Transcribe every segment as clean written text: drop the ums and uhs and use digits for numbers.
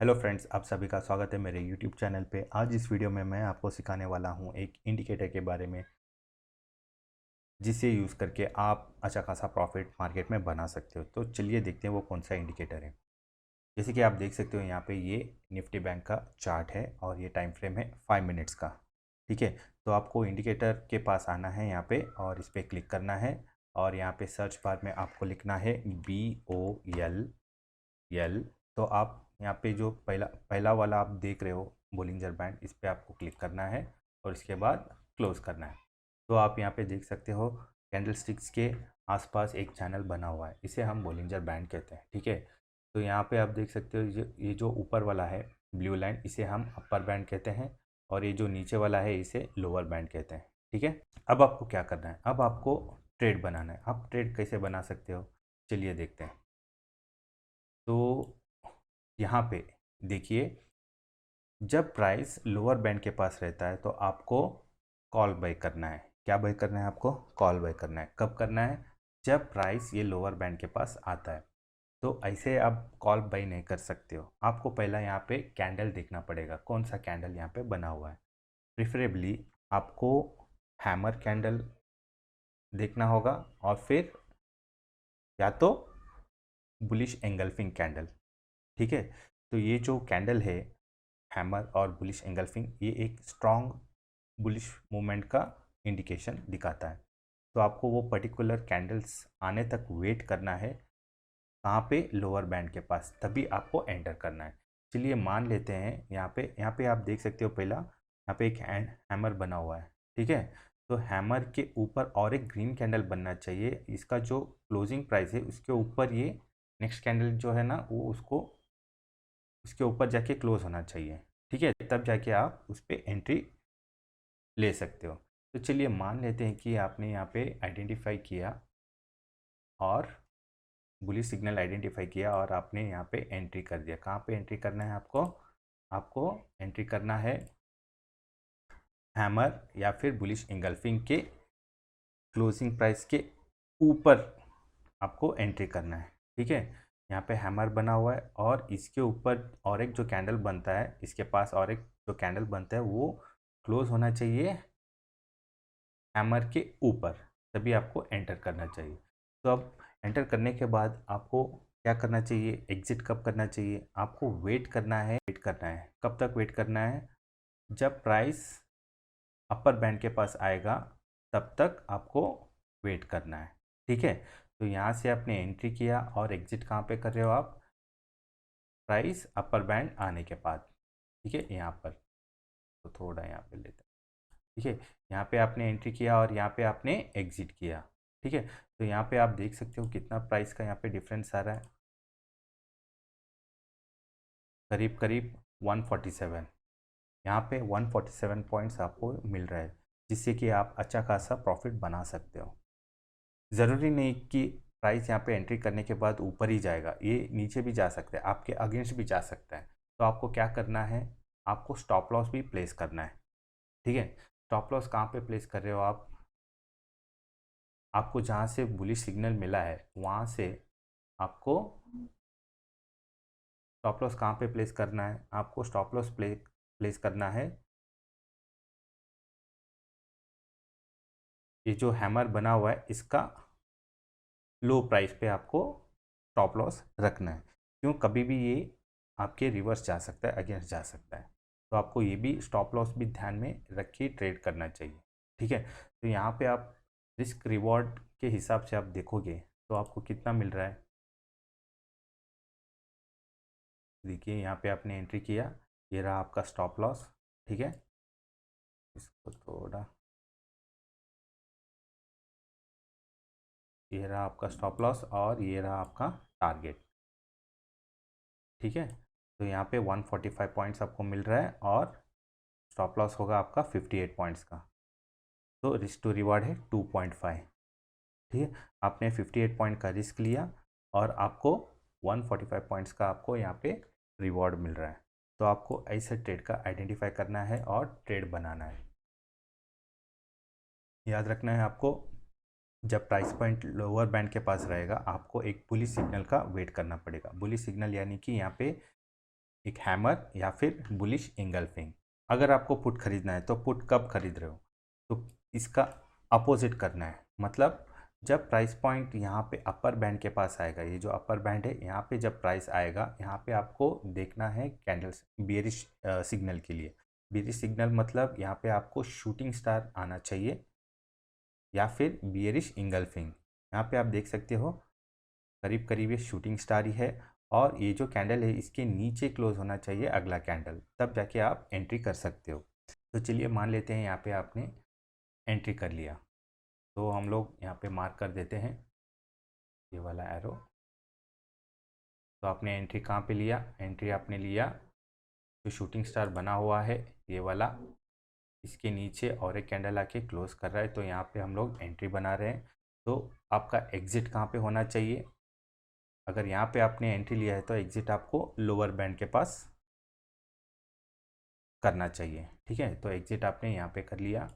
Hello friends, आप सभी का स्वागत है मेरे यूट्यूब चैनल पे। आज इस वीडियो में मैं आपको सिखाने वाला हूँ एक इंडिकेटर के बारे में, जिसे यूज़ करके आप अच्छा खासा प्रॉफिट मार्केट में बना सकते हो। तो चलिए देखते हैं वो कौन सा इंडिकेटर है। जैसे कि आप देख सकते हो यहाँ पे ये निफ्टी बैंक का चार्ट है और ये टाइम फ्रेम है 5 मिनट्स का। ठीक है, तो आपको इंडिकेटर के पास आना है यहाँ पे और इस पर क्लिक करना है और यहाँ पे सर्च बार में आपको लिखना है BOLL। तो आप यहाँ पे जो पहला पहला वाला आप देख रहे हो बोलिंजर बैंड, इस पर आपको क्लिक करना है और इसके बाद क्लोज करना है। तो आप यहाँ पे देख सकते हो कैंडल स्टिक्स के आसपास एक चैनल बना हुआ है, इसे हम बोलिंजर बैंड कहते हैं। ठीक है, तो यहाँ पे आप देख सकते हो ये जो ऊपर वाला है ब्लू लाइन, इसे हम अपर बैंड कहते हैं और ये जो नीचे वाला है इसे लोअर बैंड कहते हैं। ठीक है, अब आपको क्या करना है, अब आपको ट्रेड बनाना है। आप ट्रेड कैसे बना सकते हो, चलिए देखते हैं। तो यहाँ पे देखिए, जब प्राइस लोअर बैंड के पास रहता है तो आपको कॉल बाय करना है। क्या बाय करना है, आपको कॉल बाय करना है। कब करना है, जब प्राइस ये लोअर बैंड के पास आता है। तो ऐसे आप कॉल बाय नहीं कर सकते हो, आपको पहला यहाँ पे कैंडल देखना पड़ेगा, कौन सा कैंडल यहाँ पे बना हुआ है। प्रिफरेबली आपको हैमर कैंडल देखना होगा और फिर या तो बुलिश एंगल्फिंग कैंडल। ठीक है, तो ये जो कैंडल है हैमर और बुलिश एंगल्फिंग, ये एक स्ट्रॉन्ग बुलिश मूवमेंट का इंडिकेशन दिखाता है। तो आपको वो पर्टिकुलर कैंडल्स आने तक वेट करना है, कहाँ पे, लोअर बैंड के पास, तभी आपको एंटर करना है। चलिए मान लेते हैं यहाँ पे आप देख सकते हो पहला यहाँ पे एक हैमर बना हुआ है। ठीक है, तो हैमर के ऊपर और एक ग्रीन कैंडल बनना चाहिए, इसका जो क्लोजिंग प्राइस है उसके ऊपर ये नेक्स्ट कैंडल जो है ना वो उसके ऊपर जाके क्लोज होना चाहिए। ठीक है, तब जाके आप उस पर एंट्री ले सकते हो। तो चलिए मान लेते हैं कि आपने यहाँ पे आइडेंटिफाई किया और बुलिश सिग्नल आइडेंटिफाई किया और आपने यहाँ पे एंट्री कर दिया। कहाँ पे एंट्री करना है आपको, आपको एंट्री करना है हैमर या फिर बुलिश इंगल्फिंग के क्लोजिंग प्राइस के ऊपर आपको एंट्री करना है। ठीक है, यहाँ पे हैमर बना हुआ है और इसके ऊपर और एक जो कैंडल बनता है, इसके पास और एक जो कैंडल बनता है वो क्लोज होना चाहिए हैमर के ऊपर, तभी आपको एंटर करना चाहिए। तो अब एंटर करने के बाद आपको क्या करना चाहिए, एग्जिट कब करना चाहिए, आपको वेट करना है। वेट करना है, कब तक वेट करना है, जब प्राइस अपर बैंड के पास आएगा तब तक आपको वेट करना है। ठीक है, तो यहाँ से आपने एंट्री किया और एग्जिट कहाँ पे कर रहे हो आप, प्राइस अपर बैंड आने के बाद। ठीक है, यहाँ पर तो थोड़ा यहाँ पे लेते हैं। ठीक है, यहाँ पे आपने एंट्री किया और यहाँ पे आपने एग्जिट किया। ठीक है, तो यहाँ पे आप देख सकते हो कितना प्राइस का यहाँ पे डिफरेंस आ रहा है, करीब करीब 147। यहाँ पे 147 पॉइंट्स आपको मिल रहा है, जिससे कि आप अच्छा खासा प्रॉफिट बना सकते हो। ज़रूरी नहीं कि प्राइस यहाँ पे एंट्री करने के बाद ऊपर ही जाएगा, ये नीचे भी जा सकता है, आपके अगेंस्ट भी जा सकता है। तो आपको क्या करना है, आपको स्टॉप लॉस भी प्लेस करना है। ठीक है, स्टॉप लॉस कहाँ पे प्लेस कर रहे हो आप, आपको जहाँ से बुलिश सिग्नल मिला है वहाँ से आपको स्टॉप लॉस कहाँ पे प्लेस करना है, आपको स्टॉप लॉस प्लेस करना है ये जो हैमर बना हुआ है इसका लो प्राइस पे आपको स्टॉप लॉस रखना है। क्यों, कभी भी ये आपके रिवर्स जा सकता है, अगेंस्ट जा सकता है। तो आपको ये भी स्टॉप लॉस भी ध्यान में रख के ट्रेड करना चाहिए। ठीक है, तो यहाँ पे आप रिस्क रिवॉर्ड के हिसाब से आप देखोगे तो आपको कितना मिल रहा है। देखिए यहाँ पे आपने एंट्री किया, ये रहा आपका स्टॉप लॉस। ठीक है, इसको थोड़ा, ये रहा आपका स्टॉप लॉस और ये रहा आपका टारगेट। ठीक है, तो यहाँ पे 145 पॉइंट्स आपको मिल रहा है और स्टॉप लॉस होगा आपका 58 पॉइंट्स का। तो रिस्क टू रिवार्ड है 2.5। ठीक है, आपने 58 पॉइंट का रिस्क लिया और आपको 145 पॉइंट्स का आपको यहाँ पे रिवॉर्ड मिल रहा है। तो आपको ऐसे ट्रेड का आइडेंटिफाई करना है और ट्रेड बनाना है। याद रखना है आपको, जब प्राइस पॉइंट लोअर बैंड के पास रहेगा आपको एक बुलिश सिग्नल का वेट करना पड़ेगा। बुलिश सिग्नल यानी कि यहाँ पे एक हैमर या फिर बुलिश इंगल्फिंग। अगर आपको पुट खरीदना है तो पुट कब खरीद रहे हो, तो इसका अपोजिट करना है। मतलब जब प्राइस पॉइंट यहाँ पे अपर बैंड के पास आएगा, ये जो अपर बैंड है यहाँ पे जब प्राइस आएगा, यहाँ पे आपको देखना है कैंडल्स बेयरिश सिग्नल के लिए। बेयरिश सिग्नल मतलब यहाँ पे आपको शूटिंग स्टार आना चाहिए या फिर बियरिश इंगल्फिंग। यहाँ पे आप देख सकते हो करीब करीब ये शूटिंग स्टार ही है, और ये जो कैंडल है इसके नीचे क्लोज होना चाहिए अगला कैंडल, तब जाके आप एंट्री कर सकते हो। तो चलिए मान लेते हैं यहाँ पे आपने एंट्री कर लिया, तो हम लोग यहाँ पे मार्क कर देते हैं ये वाला एरो। तो आपने एंट्री कहाँ पे लिया, एंट्री आपने लिया जो शूटिंग स्टार बना हुआ है ये वाला, इसके नीचे और एक कैंडल आके क्लोज कर रहा है, तो यहाँ पे हम लोग एंट्री बना रहे हैं। तो आपका एग्जिट कहाँ पे होना चाहिए, अगर यहाँ पे आपने एंट्री लिया है तो एग्जिट आपको लोअर बैंड के पास करना चाहिए। ठीक है, तो एग्जिट आपने यहाँ पे कर लिया,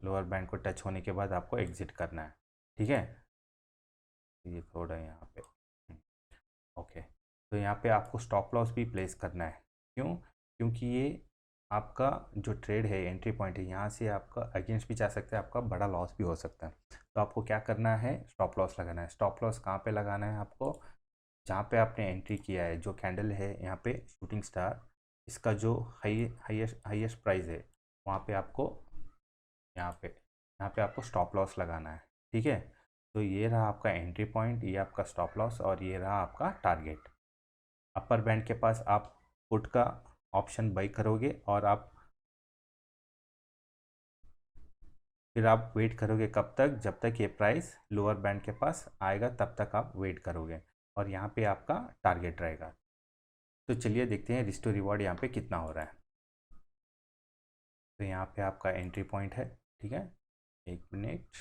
लोअर बैंड को टच होने के बाद आपको एग्जिट करना है। ठीक है, ये थोड़ा यहाँ पे ओके। तो यहाँ पे आपको स्टॉप लॉस भी प्लेस करना है। क्यों, क्योंकि ये आपका जो ट्रेड है, एंट्री पॉइंट है, यहाँ से आपका अगेंस्ट भी जा सकता है, आपका बड़ा लॉस भी हो सकता है। तो आपको क्या करना है, स्टॉप लॉस लगाना है। स्टॉप लॉस कहाँ पे लगाना है आपको, जहाँ पे आपने एंट्री किया है, जो कैंडल है यहाँ पे शूटिंग स्टार, इसका जो हाईएस्ट प्राइस है वहाँ पे आपको यहाँ पे आपको स्टॉप लॉस लगाना है। ठीक है, तो ये रहा आपका एंट्री पॉइंट, ये आपका स्टॉप लॉस, और ये रहा आपका टारगेट। अपर बैंड के पास आप पुट का ऑप्शन बाई करोगे, और आप फिर आप वेट करोगे कब तक, जब तक ये प्राइस लोअर बैंड के पास आएगा तब तक आप वेट करोगे, और यहाँ पे आपका टारगेट रहेगा। तो चलिए देखते हैं रिस्टो रिवॉर्ड यहाँ पे कितना हो रहा है। तो यहाँ पे आपका एंट्री पॉइंट है। ठीक है, एक मिनट,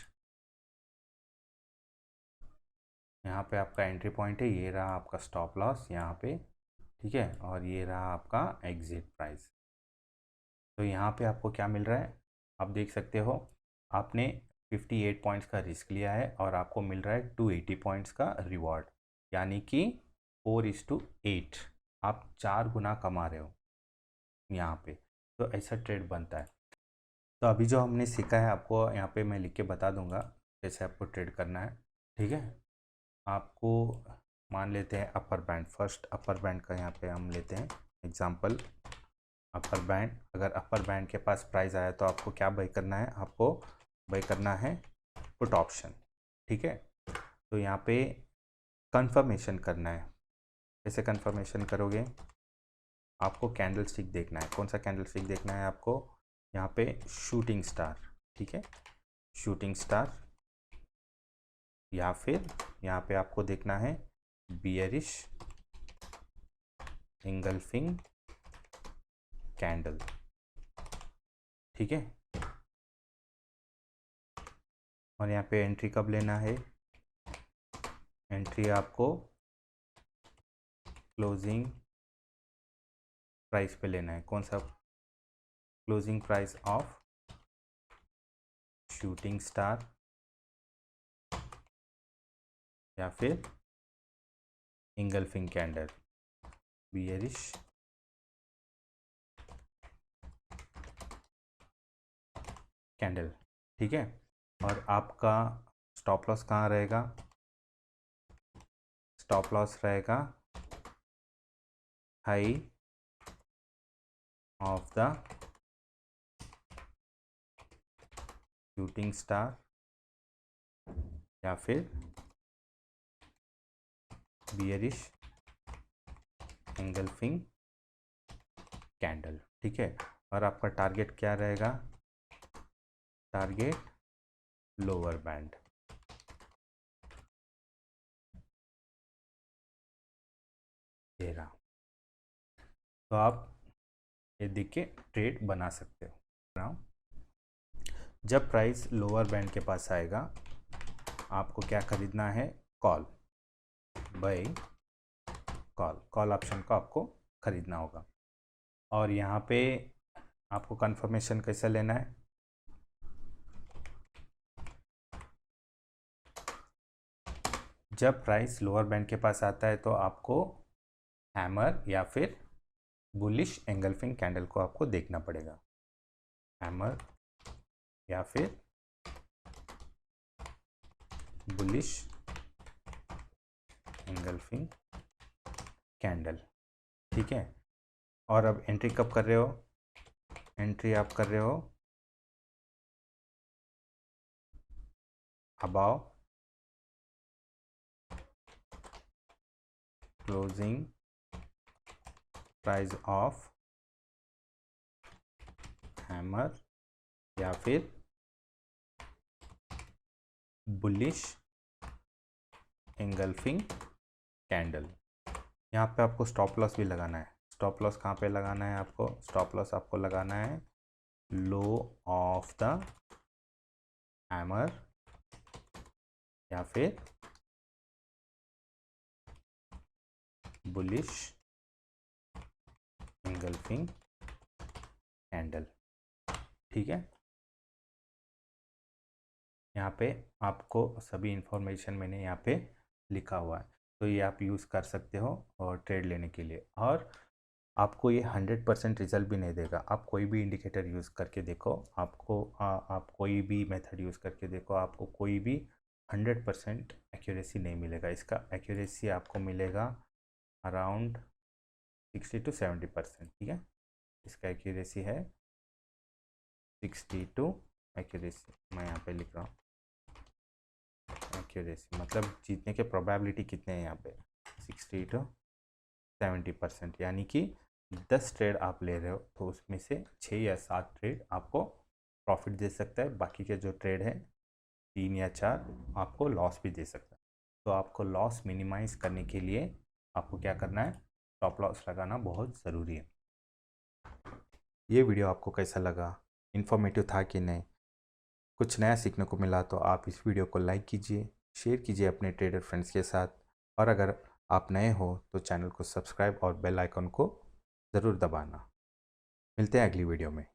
यहाँ पे आपका एंट्री पॉइंट है, ये रहा आपका स्टॉप लॉस यहाँ पे। ठीक है, और ये रहा आपका एग्जिट प्राइस। तो यहाँ पे आपको क्या मिल रहा है, आप देख सकते हो, आपने 58 पॉइंट्स का रिस्क लिया है और आपको मिल रहा है 280 पॉइंट्स का रिवॉर्ड, यानी कि 4:8 आप 4 गुना कमा रहे हो यहाँ पे। तो ऐसा ट्रेड बनता है। तो अभी जो हमने सीखा है आपको यहाँ पे मैं लिख के बता दूंगा कैसे आपको ट्रेड करना है। ठीक है, आपको मान लेते हैं upper band, first upper band का यहाँ पे हम लेते हैं एग्जांपल। अपर बैंड, अगर अपर बैंड के पास प्राइस आया तो आपको क्या बाई करना है, आपको बाई करना है पुट ऑप्शन। ठीक है, तो यहाँ पे कंफर्मेशन करना है। कैसे कंफर्मेशन करोगे, आपको कैंडल स्टिक देखना है। कौन सा कैंडल स्टिक देखना है आपको, यहाँ पे शूटिंग स्टार। ठीक है, शूटिंग स्टार, या फिर यहाँ पे आपको देखना है बियरिश इंगल्फिंग कैंडल। ठीक है, और यहाँ पे एंट्री कब लेना है, एंट्री आपको क्लोजिंग प्राइस पे लेना है। कौन सा, closing price of shooting star या फिर इंगल्फिंग कैंडल, बियरिश कैंडल। ठीक है, और आपका स्टॉप लॉस कहाँ रहेगा, स्टॉप लॉस रहेगा high of the shooting star या फिर बियरिश इंगल्फिंग कैंडल। ठीक है, और आपका टारगेट क्या रहेगा, टारगेट लोअर बैंड। ये रहा, तो आप ये देख के ट्रेड बना सकते हो। जब प्राइस लोअर बैंड के पास आएगा आपको क्या खरीदना है, कॉल, बाय कॉल ऑप्शन को आपको खरीदना होगा। और यहाँ पे आपको कंफर्मेशन कैसे लेना है, जब प्राइस लोअर बैंड के पास आता है तो आपको हैमर या फिर बुलिश एंगल्फिंग कैंडल को आपको देखना पड़ेगा। हैमर या फिर बुलिश एंगल्फिंग कैंडल, ठीक है। और अब एंट्री कब कर रहे हो? एंट्री आप कर रहे हो above closing price of hammer या फिर बुलिश एंगल्फिंग कैंडल। यहाँ पे आपको स्टॉप लॉस भी लगाना है। स्टॉप लॉस कहाँ पे लगाना है आपको? स्टॉप लॉस आपको लगाना है लो ऑफ द हैमर या फिर बुलिश एंगल्फिंग कैंडल, ठीक है। यहाँ पे आपको सभी इंफॉर्मेशन मैंने यहाँ पे लिखा हुआ है, तो ये आप यूज़ कर सकते हो और ट्रेड लेने के लिए। और आपको ये 100% रिजल्ट भी नहीं देगा। आप कोई भी इंडिकेटर यूज़ करके देखो, आप कोई भी मेथड यूज़ करके देखो, आपको कोई भी 100% एक्यूरेसी नहीं मिलेगा। इसका एक्यूरेसी आपको मिलेगा अराउंड 60 to 70%, ठीक है। इसका एक्यूरेसी है 62, एक्यूरेसी मैं यहाँ पे लिख रहा हूँ। एक्यूरेसी मतलब जीतने के प्रोबेबिलिटी कितने हैं यहाँ पे? 60 to 70%, यानी कि 10 ट्रेड आप ले रहे हो तो उसमें से 6 या 7 ट्रेड आपको प्रॉफिट दे सकता है, बाकी के जो ट्रेड है 3 या 4 आपको लॉस भी दे सकता है। तो आपको लॉस मिनिमाइज़ करने के लिए आपको क्या करना है? स्टॉप लॉस लगाना बहुत ज़रूरी है। ये वीडियो आपको कैसा लगा? इन्फॉर्मेटिव था कि नहीं? कुछ नया सीखने को मिला तो आप इस वीडियो को लाइक कीजिए, शेयर कीजिए अपने ट्रेडर फ्रेंड्स के साथ, और अगर आप नए हो तो चैनल को सब्सक्राइब और बेल आइकन को ज़रूर दबाना। मिलते हैं अगली वीडियो में।